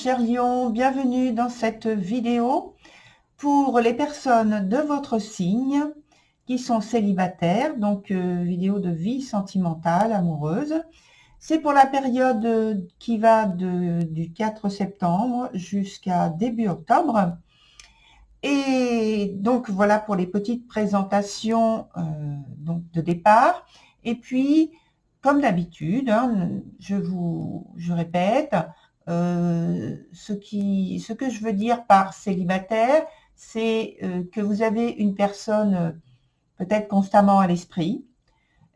chers lions, bienvenue dans cette vidéo pour les personnes de votre signe qui sont célibataires, donc vidéo de vie sentimentale, amoureuse. C'est pour la période qui va du 4 septembre jusqu'à début octobre. Et donc voilà pour les petites présentations donc de départ. Et puis, comme d'habitude, hein, je répète, ce que je veux dire par célibataire, c'est que vous avez une personne peut-être constamment à l'esprit,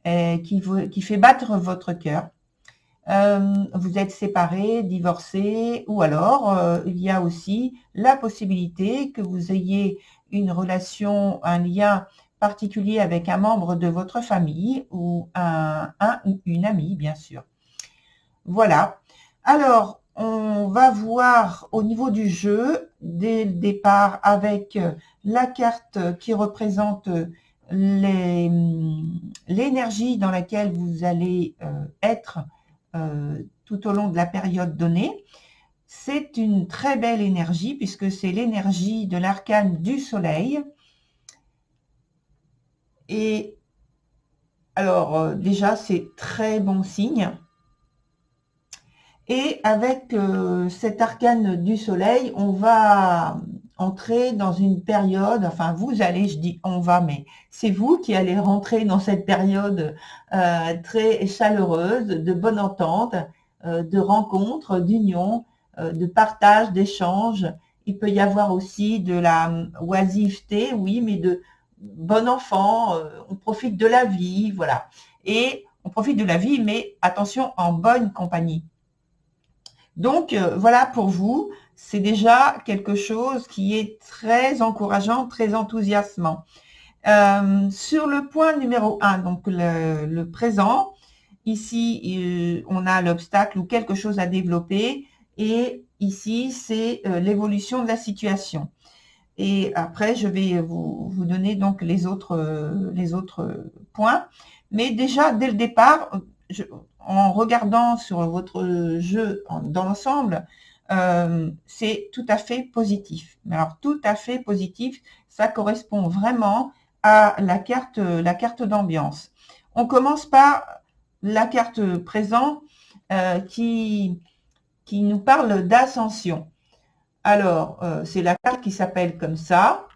qui fait battre votre cœur. Vous êtes séparés, divorcés, ou alors il y a aussi la possibilité que vous ayez une relation, un lien particulier avec un membre de votre famille ou un ou une amie, bien sûr. Voilà. Alors, on va voir au niveau du jeu, dès le départ, avec la carte qui représente l'énergie dans laquelle vous allez être tout au long de la période donnée. C'est une très belle énergie puisque c'est l'énergie de l'arcane du soleil. Et alors, déjà, c'est très bon signe. Et avec cet arcane du soleil, on va entrer dans une période, enfin vous allez, je dis on va, mais c'est vous qui allez rentrer dans cette période très chaleureuse, de bonne entente, de rencontres, d'union, de partage, d'échange. Il peut y avoir aussi de la oisiveté, oui, mais de bon enfant, on profite de la vie, voilà. Et on profite de la vie, mais attention, en bonne compagnie. Donc, voilà pour vous, c'est déjà quelque chose qui est très encourageant, très enthousiasmant. Sur le point numéro 1, donc le présent, ici, on a l'obstacle ou quelque chose à développer et ici, c'est l'évolution de la situation. Et après, je vais vous donner donc les autres points. Mais déjà, dès le départ, en regardant sur votre jeu dans l'ensemble, c'est tout à fait positif. Alors, tout à fait positif, ça correspond vraiment à la carte d'ambiance. On commence par la carte présent qui nous parle d'ascension. Alors, c'est la carte qui s'appelle comme ça.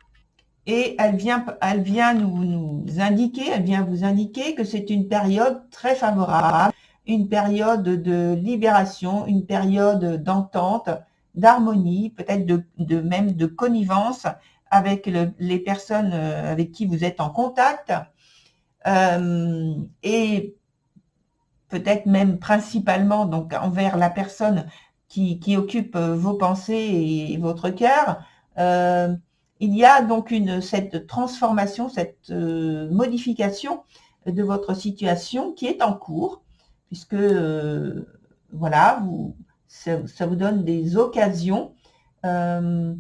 Et elle vient nous indiquer, elle vient vous indiquer que c'est une période très favorable, une période de libération, une période d'entente, d'harmonie, peut-être même de connivence avec les personnes avec qui vous êtes en contact, et peut-être même principalement donc envers la personne qui occupe vos pensées et votre cœur. Il y a donc cette transformation, cette modification de votre situation qui est en cours, puisque voilà, ça vous donne des occasions de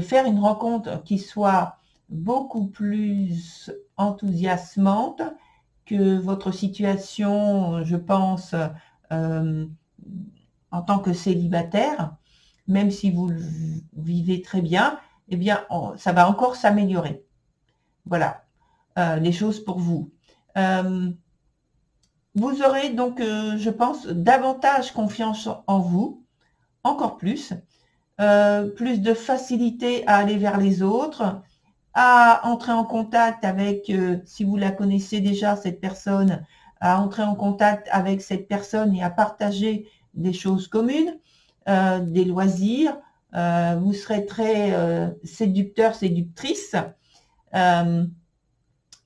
faire une rencontre qui soit beaucoup plus enthousiasmante que votre situation, je pense, en tant que célibataire, même si vous le vivez très bien, eh bien, ça va encore s'améliorer. Voilà, les choses pour vous. Vous aurez donc, je pense, davantage confiance en vous, encore plus de facilité à aller vers les autres, à entrer en contact avec, si vous la connaissez déjà, cette personne, à entrer en contact avec cette personne et à partager des choses communes, des loisirs. Vous serez très séducteur, séductrice.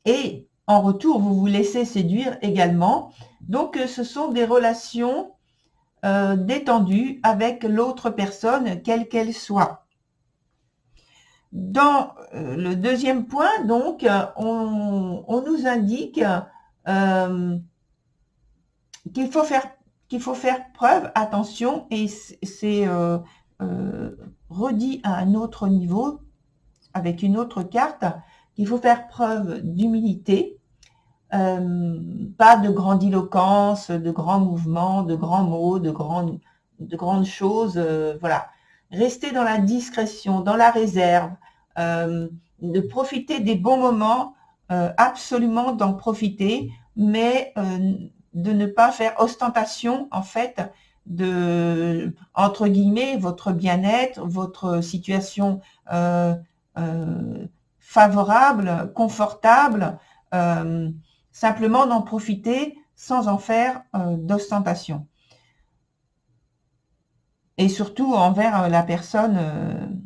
Et en retour, vous vous laissez séduire également. Donc, ce sont des relations détendues avec l'autre personne, quelle qu'elle soit. Dans le deuxième point, donc, on nous indique qu'il faut faire preuve, attention, et c'est redit à un autre niveau, avec une autre carte, qu'il faut faire preuve d'humilité, pas de grandiloquence, de grands mouvements, de grands mots, choses. Voilà. Restez dans la discrétion, dans la réserve, de profiter des bons moments, absolument d'en profiter, mais de ne pas faire ostentation, en fait, de, entre guillemets, votre bien-être, votre situation favorable, confortable, simplement d'en profiter sans en faire d'ostentation. Et surtout envers la personne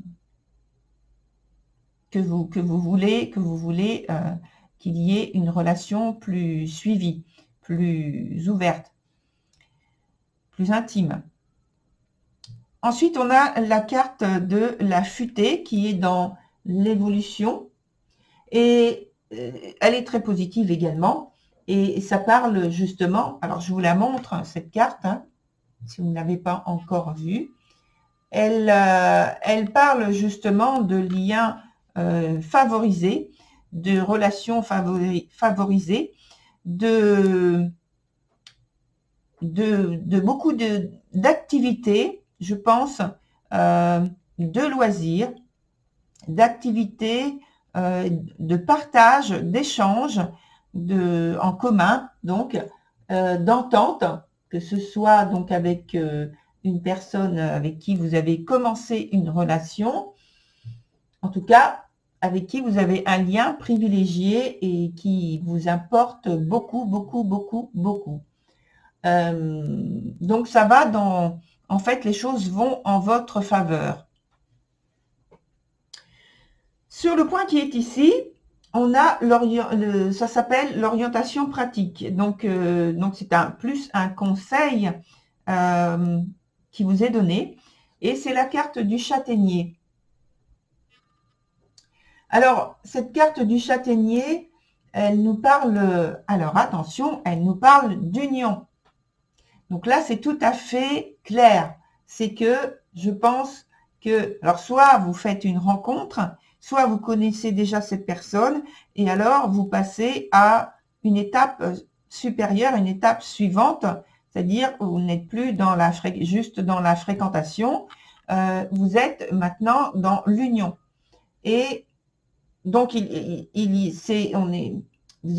que vous voulez qu'il y ait une relation plus suivie, plus ouverte, plus intime. Ensuite, on a la carte de la futée qui est dans l'évolution et elle est très positive également et ça parle justement, alors je vous la montre cette carte, hein, si vous ne l'avez pas encore vue. Elle parle justement de liens favorisés, de relations favorisées, de beaucoup d'activités, je pense, de loisirs, d'activités, de partage, d'échanges en commun, donc d'entente, que ce soit donc avec une personne avec qui vous avez commencé une relation, en tout cas avec qui vous avez un lien privilégié et qui vous importe beaucoup, beaucoup, beaucoup, beaucoup. Donc ça va dans, en fait, les choses vont en votre faveur. Sur le point qui est ici, on a ça s'appelle l'orientation pratique. Donc c'est plus un conseil qui vous est donné. Et c'est la carte du châtaignier. Alors, cette carte du châtaignier, elle nous parle, alors attention, elle nous parle d'union. Donc là, c'est tout à fait clair. C'est que je pense que, alors soit vous faites une rencontre, soit vous connaissez déjà cette personne, et alors vous passez à une étape supérieure, une étape suivante, c'est-à-dire vous n'êtes plus dans juste dans la fréquentation, vous êtes maintenant dans l'union. Et donc, vous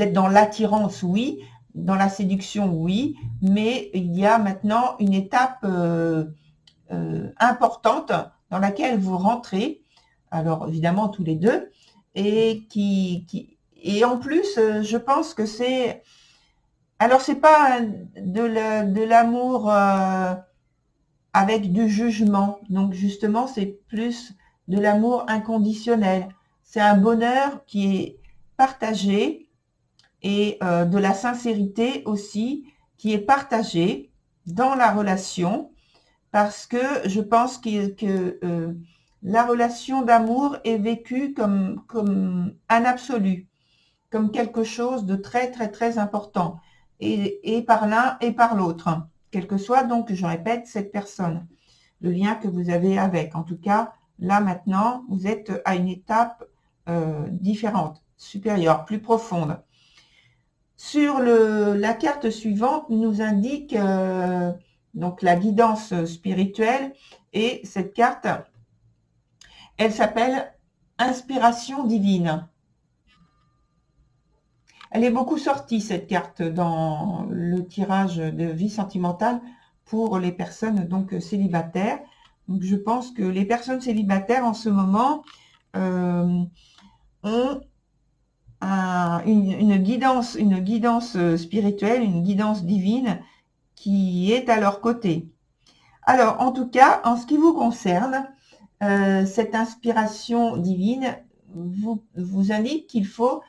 êtes dans l'attirance, oui, dans la séduction, oui, mais il y a maintenant une étape importante dans laquelle vous rentrez, alors évidemment tous les deux, et et en plus, je pense que c'est, alors c'est pas de l'amour avec du jugement, donc justement c'est plus de l'amour inconditionnel. C'est un bonheur qui est partagé et de la sincérité aussi qui est partagée dans la relation parce que je pense que la relation d'amour est vécue comme un absolu, comme quelque chose de très très très important et par l'un et par l'autre, quelle que soit donc, je répète, cette personne, le lien que vous avez avec. En tout cas, là maintenant, vous êtes à une étape différente, supérieure, plus profonde. Sur la carte suivante nous indique donc la guidance spirituelle et cette carte, elle s'appelle Inspiration divine. Elle est beaucoup sortie cette carte dans le tirage de vie sentimentale pour les personnes donc célibataires. Donc je pense que les personnes célibataires en ce moment ont une guidance spirituelle, une guidance divine qui est à leur côté. Alors, en tout cas, en ce qui vous concerne, cette inspiration divine vous indique qu'il faut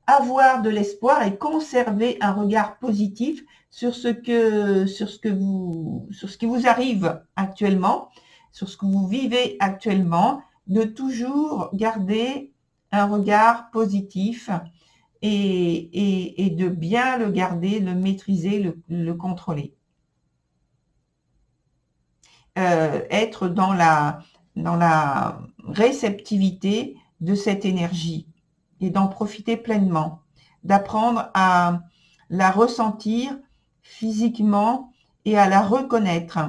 avoir de l'espoir et conserver un regard positif sur ce qui vous arrive actuellement, sur ce que vous vivez actuellement, de toujours garder un regard positif et de bien le garder, le maîtriser, le contrôler. Être dans la réceptivité de cette énergie et d'en profiter pleinement, d'apprendre à la ressentir physiquement et à la reconnaître.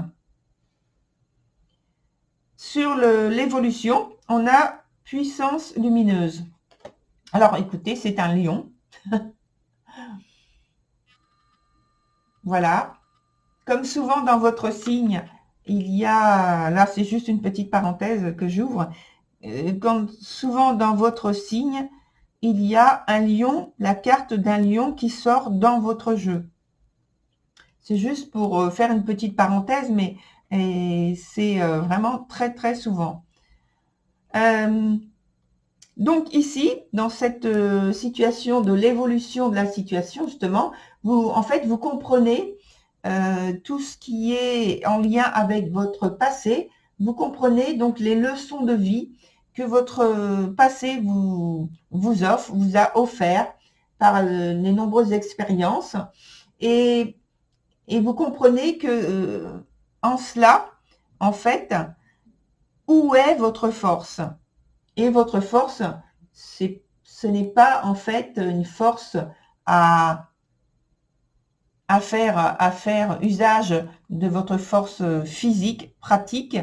sur l'évolution, on a puissance lumineuse. Alors, écoutez, c'est un lion. Voilà. Comme souvent dans votre signe, il y a, là c'est juste une petite parenthèse que j'ouvre, comme souvent dans votre signe, il y a un lion, la carte d'un lion qui sort dans votre jeu. C'est juste pour faire une petite parenthèse, mais c'est vraiment très très souvent. Donc ici, dans cette situation de l'évolution de la situation, justement, en fait, vous comprenez tout ce qui est en lien avec votre passé. Vous comprenez donc les leçons de vie que votre passé vous offre, vous a offert par les nombreuses expériences. Et vous comprenez que en cela, en fait, où est votre force? Et votre force, ce n'est pas en fait une force à faire usage de votre force physique, pratique,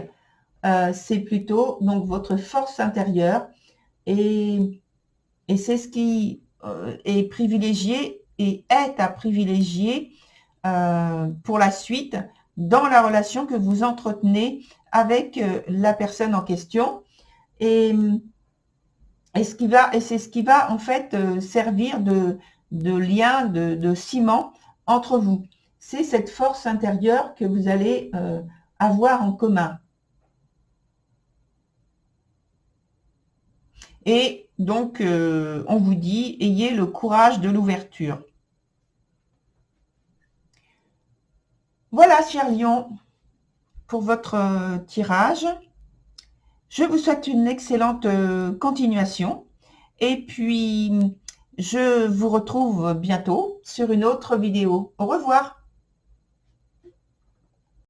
c'est plutôt donc votre force intérieure et c'est ce qui est privilégié et est à privilégier pour la suite dans la relation que vous entretenez avec la personne en question et c'est ce qui va en fait servir de lien, de ciment entre vous. C'est cette force intérieure que vous allez avoir en commun. Et donc, on vous dit, ayez le courage de l'ouverture. Voilà, cher Lion, pour votre tirage. Je vous souhaite une excellente continuation. Et puis, je vous retrouve bientôt sur une autre vidéo. Au revoir.